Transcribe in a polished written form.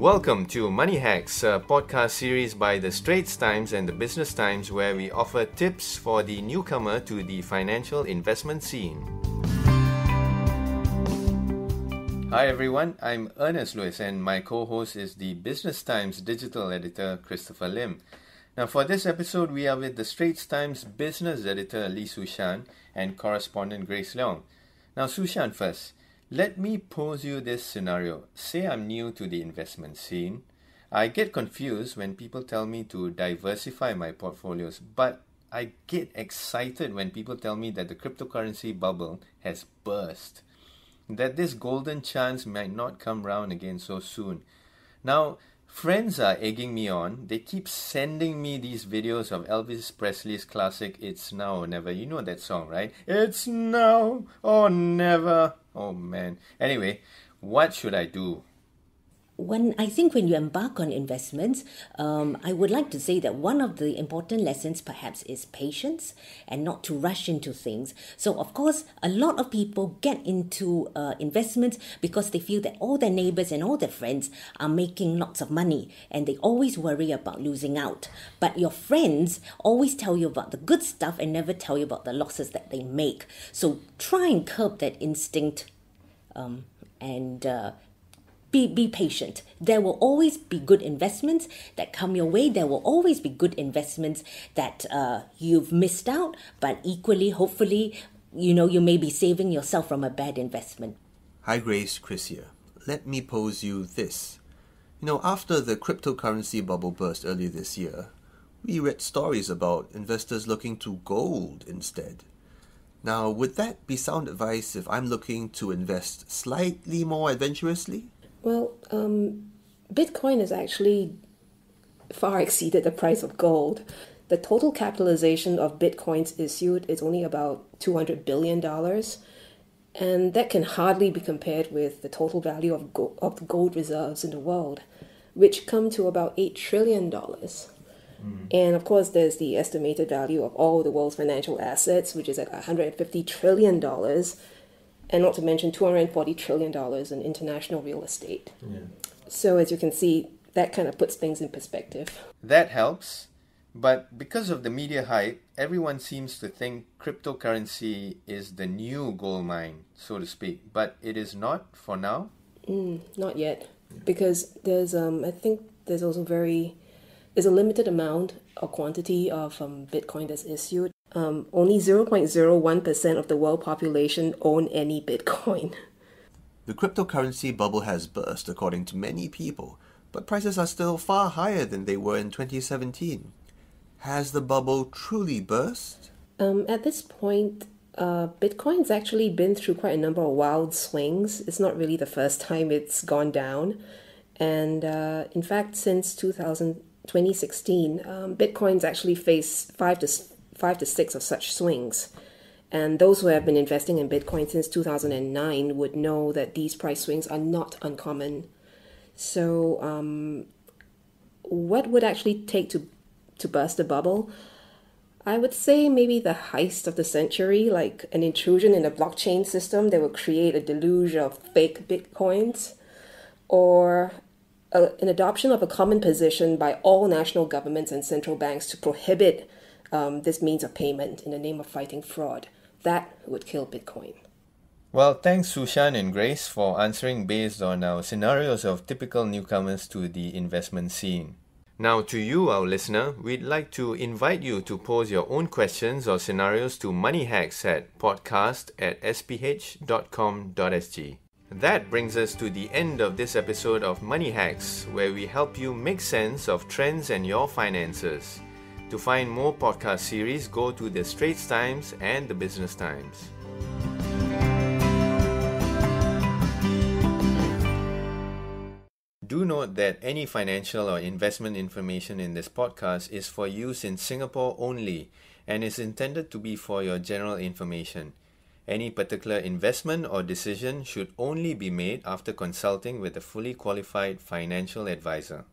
Welcome to Money Hacks, a podcast series by the Straits Times and the Business Times where we offer tips for the newcomer to the financial investment scene. Hi everyone, I'm Ernest and my co-host is the Business Times digital editor Christopher Lim. Now for this episode, we are with the Straits Times business editor Lee Sushan and correspondent Grace Leong. Now Sushan first. Let me pose you this scenario. Say I'm new to the investment scene. I get confused when people tell me to diversify my portfolios, but I get excited when people tell me that the cryptocurrency bubble has burst, that this golden chance might not come round again so soon. Now, friends are egging me on. They keep sending me these videos of Elvis Presley's classic It's Now or Never. You know that song, right? It's now or never. Oh man. Anyway, what should I do? When you embark on investments, I would like to say that one of the important lessons perhaps is patience and not to rush into things. So of course, a lot of people get into investments because they feel that all their neighbors and all their friends are making lots of money and they always worry about losing out. But your friends always tell you about the good stuff and never tell you about the losses that they make. So try and curb that instinct Be patient. There will always be good investments that come your way. There will always be good investments that you've missed out. But equally, hopefully, you may be saving yourself from a bad investment. Hi Grace, Chris here. Let me pose you this. After the cryptocurrency bubble burst earlier this year, we read stories about investors looking to gold instead. Now, would that be sound advice if I'm looking to invest slightly more adventurously? Well, Bitcoin has actually far exceeded the price of gold. The total capitalization of Bitcoins issued is only about $200 billion, and that can hardly be compared with the total value of the gold reserves in the world, which come to about $8 trillion. And of course, there's the estimated value of all the world's financial assets, which is at $150 trillion. And not to mention $240 trillion in international real estate. Yeah. So as you can see, that kind of puts things in perspective. That helps, but because of the media hype, everyone seems to think cryptocurrency is the new gold mine, so to speak. But it is not for now? Not yet, because there's I think there's also there's a limited amount or quantity of Bitcoin that's issued. Only 0.01% of the world population own any Bitcoin. The cryptocurrency bubble has burst, according to many people, but prices are still far higher than they were in 2017. Has the bubble truly burst? At this point, Bitcoin's actually been through quite a number of wild swings. It's not really the first time it's gone down. And in fact, since 2016, Bitcoin's actually faced five to six of such swings. And those who have been investing in Bitcoin since 2009 would know that these price swings are not uncommon. So what would actually take to burst the bubble? I would say maybe the heist of the century, like an intrusion in the blockchain system that will create a deluge of fake Bitcoins, or an adoption of a common position by all national governments and central banks to prohibit this means of payment in the name of fighting fraud. That would kill Bitcoin. Well, thanks Sushan and Grace for answering based on our scenarios of typical newcomers to the investment scene. Now to you, our listener, we'd like to invite you to pose your own questions or scenarios to Money Hacks at podcast@sph.com.sg. That brings us to the end of this episode of Money Hacks, where we help you make sense of trends and your finances. To find more podcast series, go to the Straits Times and the Business Times. Do note that any financial or investment information in this podcast is for use in Singapore only and is intended to be for your general information. Any particular investment or decision should only be made after consulting with a fully qualified financial advisor.